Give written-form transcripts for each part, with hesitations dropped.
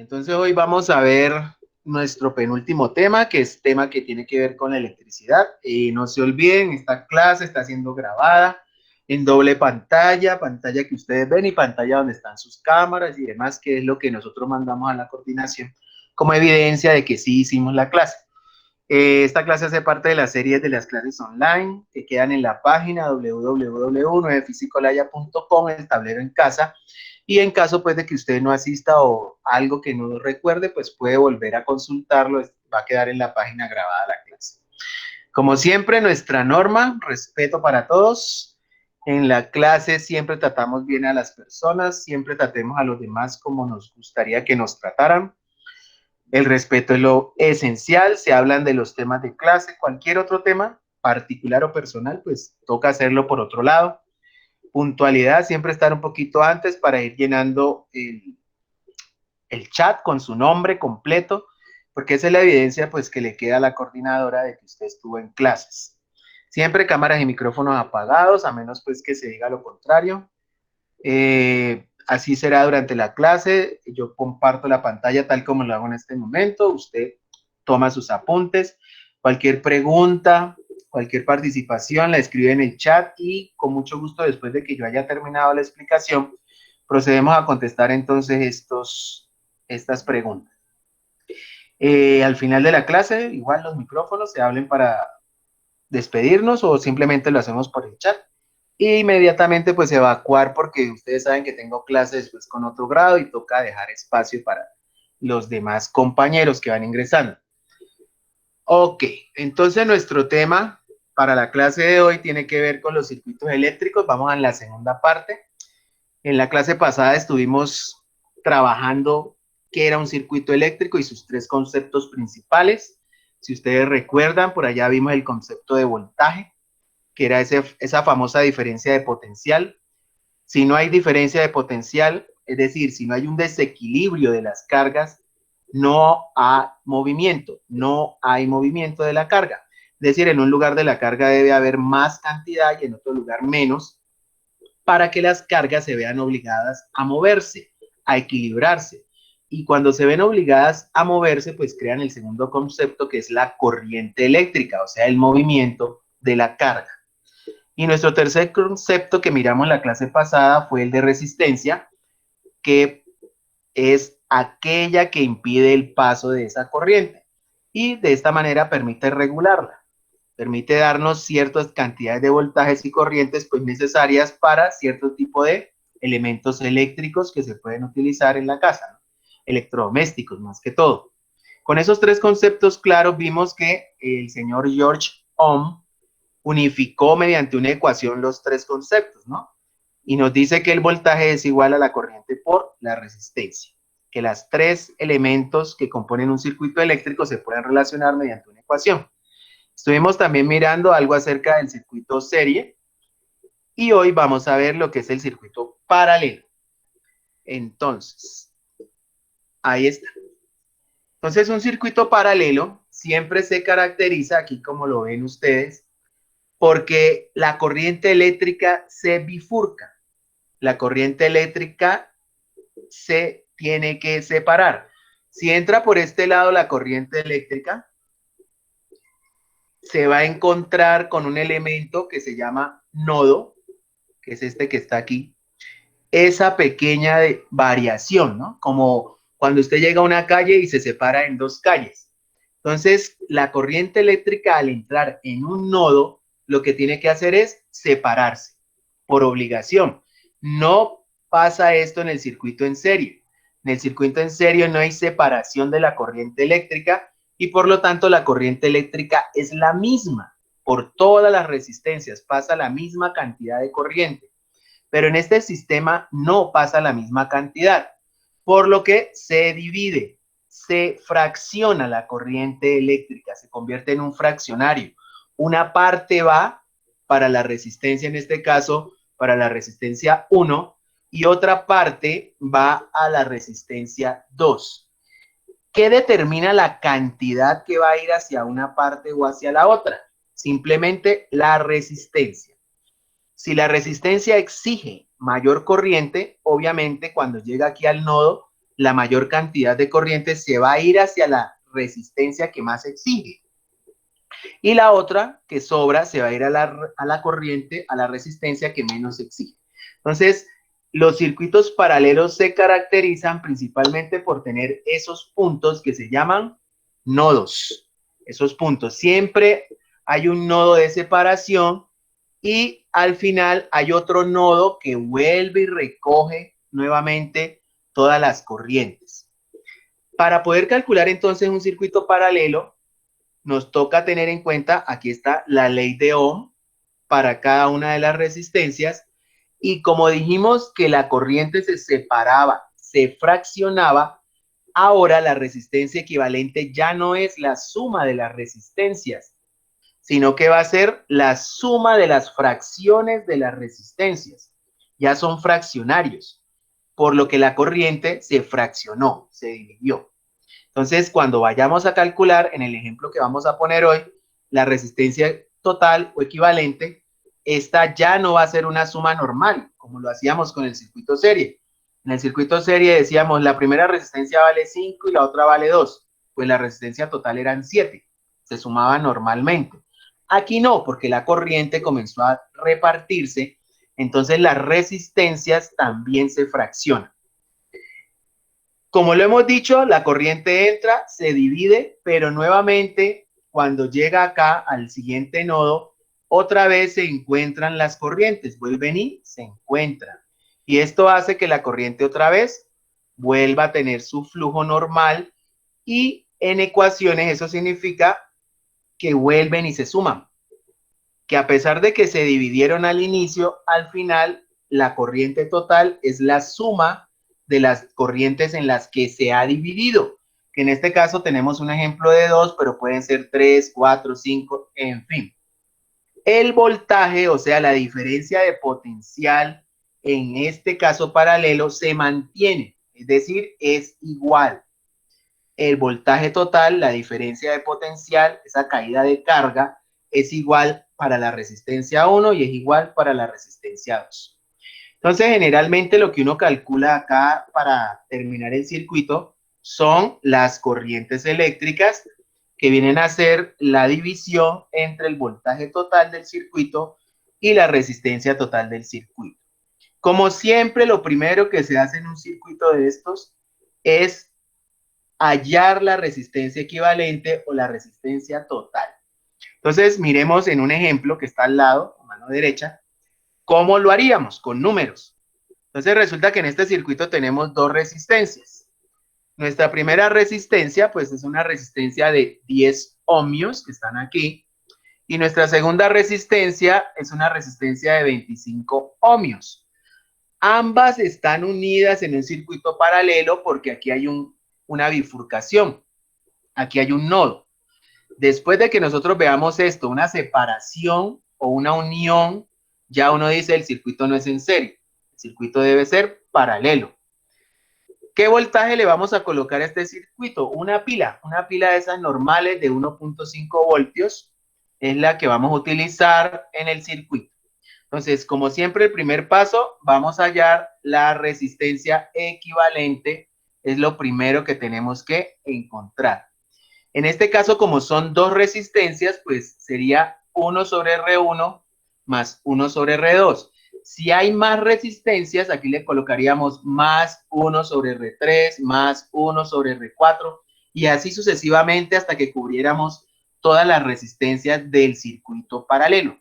Entonces hoy vamos a ver nuestro penúltimo tema, que es tema que tiene que ver con la electricidad. Y no se olviden, esta clase está siendo grabada en doble pantalla, pantalla que ustedes ven y pantalla donde están sus cámaras y demás, que es lo que nosotros mandamos a la coordinación como evidencia de que sí hicimos la clase. Esta clase hace parte de la serie de las clases online que quedan en la página www.9fisicolaya.com, el tablero en casa. Y en caso pues de que usted no asista o algo que no recuerde, pues puede volver a consultarlo, va a quedar en la página grabada la clase. Como siempre, nuestra norma, respeto para todos. En la clase siempre tratamos bien a las personas, siempre tratemos a los demás como nos gustaría que nos trataran. El respeto es lo esencial, se hablan de los temas de clase, cualquier otro tema, particular o personal, pues toca hacerlo por otro lado. Puntualidad, siempre estar un poquito antes para ir llenando el chat con su nombre completo, porque esa es la evidencia pues que le queda a la coordinadora de que usted estuvo en clases. Siempre cámaras y micrófonos apagados, a menos pues que se diga lo contrario. Así será durante la clase. Yo comparto la pantalla tal como lo hago en este momento. Usted toma sus apuntes. Cualquier pregunta, cualquier participación la escribe en el chat y con mucho gusto después de que yo haya terminado la explicación, procedemos a contestar entonces estas preguntas. Al final de la clase, igual los micrófonos se hablen para despedirnos o simplemente lo hacemos por el chat. E inmediatamente pues evacuar porque ustedes saben que tengo clases después con otro grado y toca dejar espacio para los demás compañeros que van ingresando. Ok, entonces nuestro tema para la clase de hoy tiene que ver con los circuitos eléctricos. Vamos a la segunda parte. En la clase pasada estuvimos trabajando qué era un circuito eléctrico y sus tres conceptos principales. Si ustedes recuerdan, por allá vimos el concepto de voltaje, que era esa famosa diferencia de potencial. Si no hay diferencia de potencial, es decir, si no hay un desequilibrio de las cargas, no hay movimiento, no hay movimiento de la carga. Es decir, en un lugar de la carga debe haber más cantidad y en otro lugar menos, para que las cargas se vean obligadas a moverse, a equilibrarse. Y cuando se ven obligadas a moverse, pues crean el segundo concepto, que es la corriente eléctrica, o sea, el movimiento de la carga. Y nuestro tercer concepto que miramos en la clase pasada fue el de resistencia, que es aquella que impide el paso de esa corriente. Y de esta manera permite regularla, permite darnos ciertas cantidades de voltajes y corrientes pues necesarias para cierto tipo de elementos eléctricos que se pueden utilizar en la casa, ¿no? Electrodomésticos más que todo. Con esos tres conceptos claros vimos que el señor George Ohm unificó mediante una ecuación los tres conceptos, ¿no? Y nos dice que el voltaje es igual a la corriente por la resistencia, que los tres elementos que componen un circuito eléctrico se pueden relacionar mediante una ecuación. Estuvimos también mirando algo acerca del circuito serie y hoy vamos a ver lo que es el circuito paralelo. Entonces, ahí está. Entonces, un circuito paralelo siempre se caracteriza, aquí como lo ven ustedes, porque la corriente eléctrica se bifurca. La corriente eléctrica se tiene que separar. Si entra por este lado la corriente eléctrica, se va a encontrar con un elemento que se llama nodo, que es este que está aquí. Esa pequeña variación, ¿no? Como cuando usted llega a una calle y se separa en dos calles. Entonces, la corriente eléctrica al entrar en un nodo, lo que tiene que hacer es separarse por obligación. No pasa esto en el circuito en serie. En el circuito en serie no hay separación de la corriente eléctrica y por lo tanto la corriente eléctrica es la misma por todas las resistencias, pasa la misma cantidad de corriente. Pero en este sistema no pasa la misma cantidad, por lo que se divide, se fracciona la corriente eléctrica, se convierte en un fraccionario. Una parte va para la resistencia, en este caso, para la resistencia 1, y otra parte va a la resistencia 2. ¿Qué determina la cantidad que va a ir hacia una parte o hacia la otra? Simplemente la resistencia. Si la resistencia exige mayor corriente, obviamente cuando llega aquí al nodo la mayor cantidad de corriente se va a ir hacia la resistencia que más exige. Y la otra que sobra se va a ir a la corriente, a la resistencia que menos exige. Entonces, los circuitos paralelos se caracterizan principalmente por tener esos puntos que se llaman nodos. Esos puntos. Siempre hay un nodo de separación y al final hay otro nodo que vuelve y recoge nuevamente todas las corrientes. Para poder calcular entonces un circuito paralelo, nos toca tener en cuenta, aquí está la ley de Ohm para cada una de las resistencias, y como dijimos que la corriente se separaba, se fraccionaba, ahora la resistencia equivalente ya no es la suma de las resistencias, sino que va a ser la suma de las fracciones de las resistencias. Ya son fraccionarios, por lo que la corriente se fraccionó, se dividió. Entonces, cuando vayamos a calcular, en el ejemplo que vamos a poner hoy, la resistencia total o equivalente, esta ya no va a ser una suma normal, como lo hacíamos con el circuito serie. En el circuito serie decíamos, la primera resistencia vale 5 y la otra vale 2. Pues la resistencia total eran 7. Se sumaba normalmente. Aquí no, porque la corriente comenzó a repartirse, entonces las resistencias también se fraccionan. Como lo hemos dicho, la corriente entra, se divide, pero nuevamente cuando llega acá al siguiente nodo, otra vez se encuentran las corrientes, vuelven y se encuentran. Y esto hace que la corriente otra vez vuelva a tener su flujo normal y en ecuaciones eso significa que vuelven y se suman. Que a pesar de que se dividieron al inicio, al final la corriente total es la suma de las corrientes en las que se ha dividido, que en este caso tenemos un ejemplo de 2, pero pueden ser 3, 4, 5, en fin. El voltaje, o sea, la diferencia de potencial en este caso paralelo se mantiene, es decir, es igual. El voltaje total, la diferencia de potencial, esa caída de carga, es igual para la resistencia 1 y es igual para la resistencia 2. Entonces, generalmente lo que uno calcula acá para terminar el circuito son las corrientes eléctricas que vienen a ser la división entre el voltaje total del circuito y la resistencia total del circuito. Como siempre, lo primero que se hace en un circuito de estos es hallar la resistencia equivalente o la resistencia total. Entonces, miremos en un ejemplo que está al lado, a mano derecha, ¿cómo lo haríamos? Con números. Entonces, resulta que en este circuito tenemos dos resistencias. Nuestra primera resistencia, pues, es una resistencia de 10 ohmios, que están aquí, y nuestra segunda resistencia es una resistencia de 25 ohmios. Ambas están unidas en un circuito paralelo porque aquí hay una bifurcación, aquí hay un nodo. Después de que nosotros veamos esto, una separación o una unión, ya uno dice el circuito no es en serie, el circuito debe ser paralelo. ¿Qué voltaje le vamos a colocar a este circuito? Una pila de esas normales de 1.5 voltios es la que vamos a utilizar en el circuito. Entonces, como siempre, el primer paso, vamos a hallar la resistencia equivalente, es lo primero que tenemos que encontrar. En este caso, como son dos resistencias, pues sería 1 sobre R1 más 1 sobre R2. Si hay más resistencias, aquí le colocaríamos más 1 sobre R3, más 1 sobre R4, y así sucesivamente hasta que cubriéramos todas las resistencias del circuito paralelo.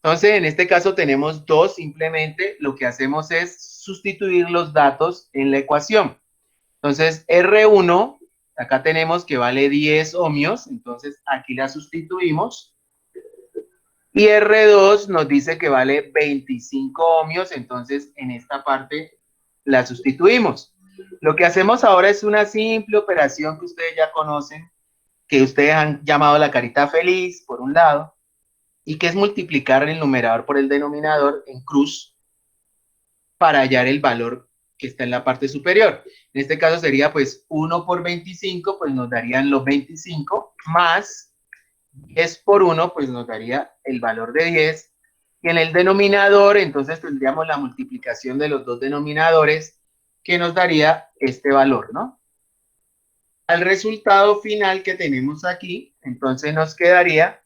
Entonces, en este caso tenemos dos, simplemente lo que hacemos es sustituir los datos en la ecuación. Entonces, R1, acá tenemos que vale 10 ohmios, entonces aquí la sustituimos. Y R2 nos dice que vale 25 ohmios, entonces en esta parte la sustituimos. Lo que hacemos ahora es una simple operación que ustedes ya conocen, que ustedes han llamado la carita feliz, por un lado, y que es multiplicar el numerador por el denominador en cruz para hallar el valor que está en la parte superior. En este caso sería pues 1 por 25, pues nos darían los 25, más 10 por 1, pues nos daría el valor de 10. Y en el denominador, entonces tendríamos la multiplicación de los dos denominadores, que nos daría este valor, ¿no? Al resultado final que tenemos aquí, entonces nos quedaría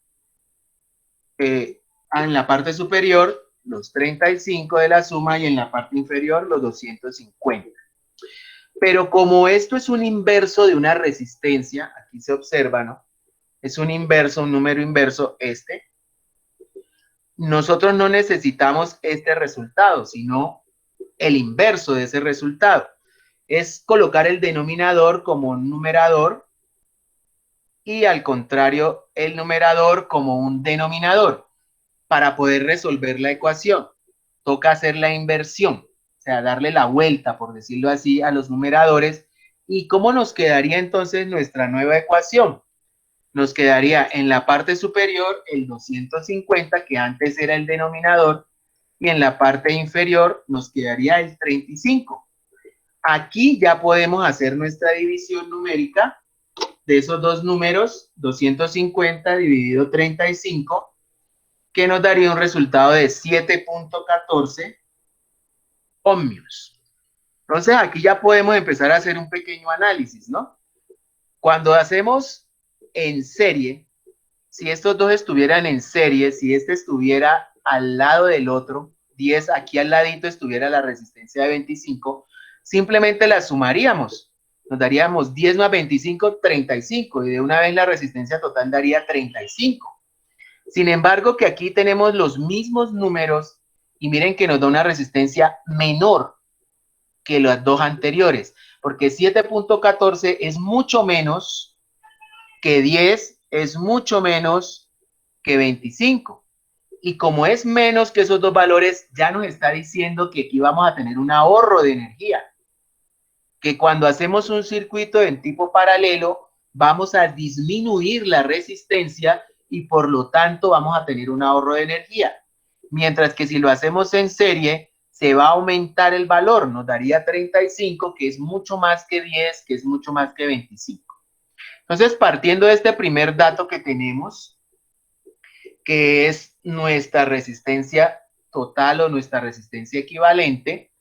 en la parte superior los 35 de la suma y en la parte inferior los 250. Pero como esto es un inverso de una resistencia, aquí se observa, ¿no? Es un inverso, un número inverso este. Nosotros no necesitamos este resultado, sino el inverso de ese resultado. Es colocar el denominador como un numerador y al contrario el numerador como un denominador. Para poder resolver la ecuación, toca hacer la inversión, o sea, darle la vuelta, por decirlo así, a los numeradores. ¿Y cómo nos quedaría entonces nuestra nueva ecuación? Nos quedaría en la parte superior el 250, que antes era el denominador, y en la parte inferior nos quedaría el 35. Aquí ya podemos hacer nuestra división numérica de esos dos números, 250 dividido 35, que nos daría un resultado de 7.14 ohmios. Entonces aquí ya podemos empezar a hacer un pequeño análisis, ¿no? Cuando hacemos en serie, si estos dos estuvieran en serie, si este estuviera al lado del otro, 10 aquí al ladito estuviera la resistencia de 25, simplemente la sumaríamos. Nos daríamos 10 más 25, 35, y de una vez la resistencia total daría 35. Sin embargo, que aquí tenemos los mismos números y miren que nos da una resistencia menor que las dos anteriores, porque 7.14 es mucho menos que 10, es mucho menos que 25. Y como es menos que esos dos valores, ya nos está diciendo que aquí vamos a tener un ahorro de energía. Que cuando hacemos un circuito en tipo paralelo, vamos a disminuir la resistencia y por lo tanto vamos a tener un ahorro de energía. Mientras que si lo hacemos en serie, se va a aumentar el valor, nos daría 35, que es mucho más que 10, que es mucho más que 25. Entonces, partiendo de este primer dato que tenemos, que es nuestra resistencia total o nuestra resistencia equivalente,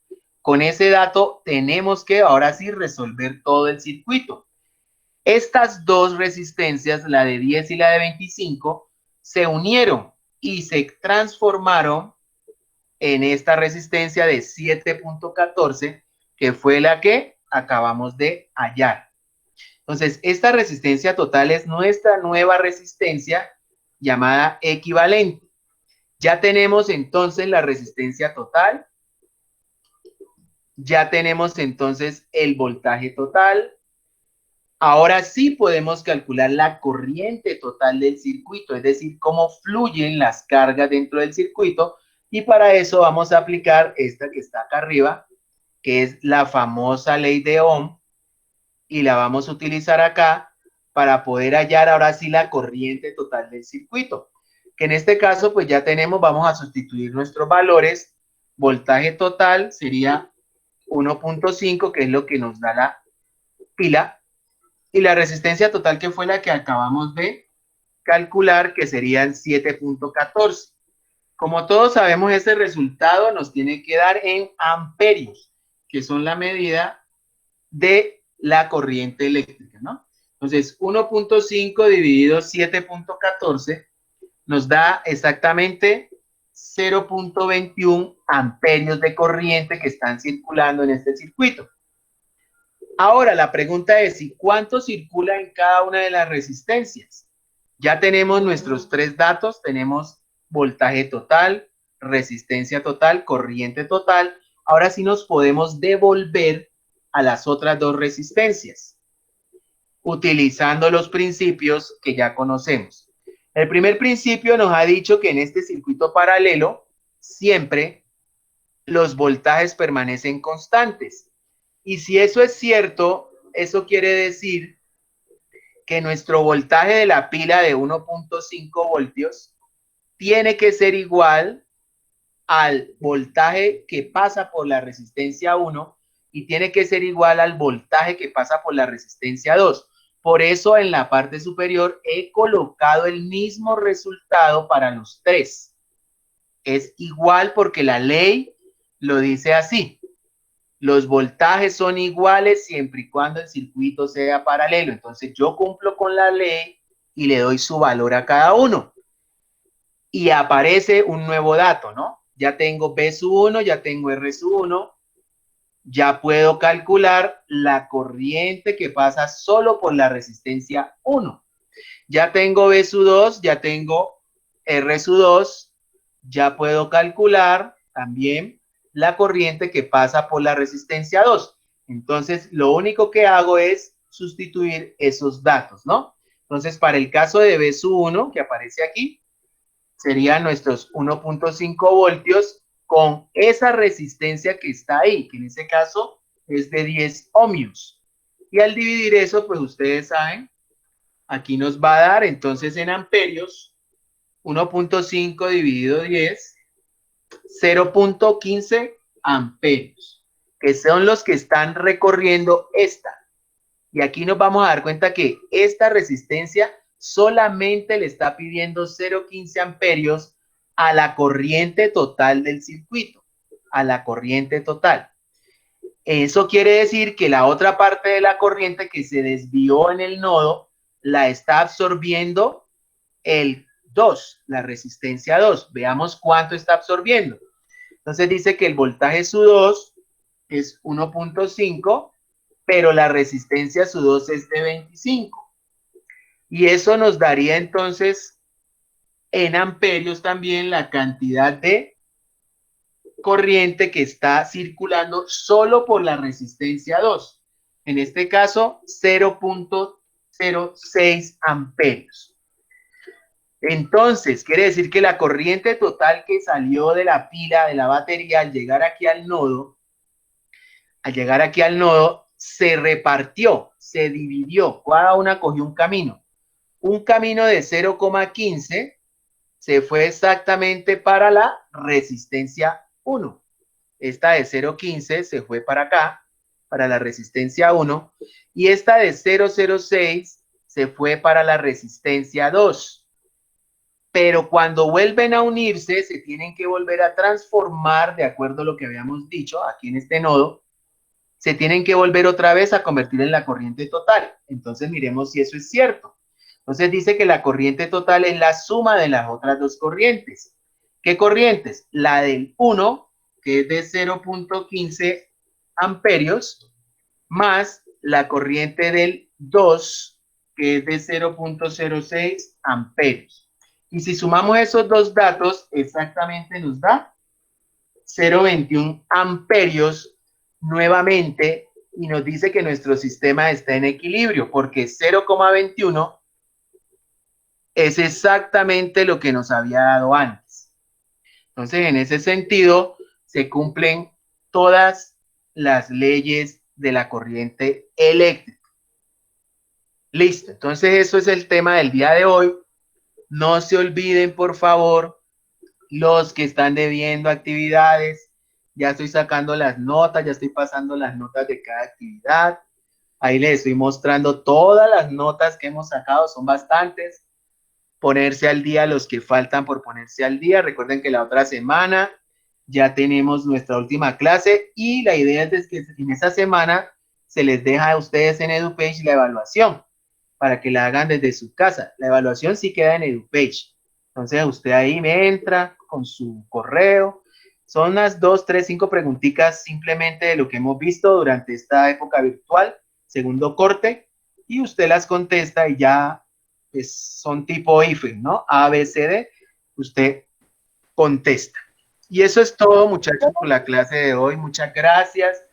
con ese dato tenemos que ahora sí resolver todo el circuito. Estas dos resistencias, la de 10 y la de 25, se unieron y se transformaron en esta resistencia de 7.14, que fue la que acabamos de hallar. Entonces, esta resistencia total es nuestra nueva resistencia llamada equivalente. Ya tenemos entonces la resistencia total, ya tenemos entonces el voltaje total. Ahora sí podemos calcular la corriente total del circuito, es decir, cómo fluyen las cargas dentro del circuito, y para eso vamos a aplicar esta que está acá arriba, que es la famosa ley de Ohm, y la vamos a utilizar acá para poder hallar ahora sí la corriente total del circuito, que en este caso pues ya tenemos, vamos a sustituir nuestros valores. Voltaje total sería 1.5, que es lo que nos da la pila, y la resistencia total, que fue la que acabamos de calcular, que serían 7.14. Como todos sabemos, ese resultado nos tiene que dar en amperios, que son la medida de la corriente eléctrica, ¿no? Entonces, 1.5 dividido 7.14 nos da exactamente 0.21 amperios de corriente que están circulando en este circuito. Ahora, la pregunta es, ¿y cuánto circula en cada una de las resistencias? Ya tenemos nuestros tres datos, tenemos voltaje total, resistencia total, corriente total. Ahora sí nos podemos devolver a las otras dos resistencias, utilizando los principios que ya conocemos. El primer principio nos ha dicho que en este circuito paralelo siempre los voltajes permanecen constantes. Y si eso es cierto, eso quiere decir que nuestro voltaje de la pila de 1.5 voltios tiene que ser igual al voltaje que pasa por la resistencia 1 y tiene que ser igual al voltaje que pasa por la resistencia 2. Por eso en la parte superior he colocado el mismo resultado para los tres. Es igual porque la ley lo dice así. Los voltajes son iguales siempre y cuando el circuito sea paralelo. Entonces yo cumplo con la ley y le doy su valor a cada uno. Y aparece un nuevo dato, ¿no? Ya tengo B sub 1, ya tengo R sub 1, ya puedo calcular la corriente que pasa solo por la resistencia 1. Ya tengo B sub 2, ya tengo R sub 2, ya puedo calcular también la corriente que pasa por la resistencia 2. Entonces, lo único que hago es sustituir esos datos, ¿no? Entonces, para el caso de B sub 1, que aparece aquí, serían nuestros 1.5 voltios con esa resistencia que está ahí, que en este caso es de 10 ohmios. Y al dividir eso, pues ustedes saben, aquí nos va a dar entonces en amperios 1.5 dividido 10, 0.15 amperios, que son los que están recorriendo esta. Y aquí nos vamos a dar cuenta que esta resistencia solamente le está pidiendo 0.15 amperios a la corriente total del circuito, a la corriente total. Eso quiere decir que la otra parte de la corriente que se desvió en el nodo la está absorbiendo el 2, la resistencia 2. Veamos cuánto está absorbiendo. Entonces dice que el voltaje SU2 es 1.5, pero la resistencia SU2 es de 25. Y eso nos daría entonces en amperios también la cantidad de corriente que está circulando solo por la resistencia 2. En este caso, 0.06 amperios. Entonces, quiere decir que la corriente total que salió de la pila de la batería al llegar aquí al nodo, se repartió, se dividió, cada una cogió un camino. Un camino de 0,15 se fue exactamente para la resistencia 1. Esta de 0,15 se fue para acá, para la resistencia 1, y esta de 0,06 se fue para la resistencia 2. Pero cuando vuelven a unirse, se tienen que volver a transformar, de acuerdo a lo que habíamos dicho aquí en este nodo, se tienen que volver otra vez a convertir en la corriente total. Entonces miremos si eso es cierto. Entonces dice que la corriente total es la suma de las otras dos corrientes. ¿Qué corrientes? La del 1, que es de 0.15 amperios, más la corriente del 2, que es de 0.06 amperios. Y si sumamos esos dos datos, exactamente nos da 0.21 amperios nuevamente, y nos dice que nuestro sistema está en equilibrio, porque 0,21 es exactamente lo que nos había dado antes. Entonces, en ese sentido, se cumplen todas las leyes de la corriente eléctrica. Listo, entonces eso es el tema del día de hoy. No se olviden, por favor, los que están debiendo actividades. Ya estoy sacando las notas, ya estoy pasando las notas de cada actividad. Ahí les estoy mostrando todas las notas que hemos sacado, son bastantes. Ponerse al día los que faltan por ponerse al día. Recuerden que la otra semana ya tenemos nuestra última clase y la idea es que en esa semana se les deja a ustedes en EduPage la evaluación para que la hagan desde su casa. La evaluación sí queda en EduPage. Entonces usted ahí me entra con su correo. Son unas 2, 3, 5 preguntitas simplemente de lo que hemos visto durante esta época virtual, segundo corte, y usted las contesta y ya pues, son tipo IFE, ¿no? A, B, C, D. Usted contesta. Y eso es todo, muchachos, por la clase de hoy. Muchas gracias.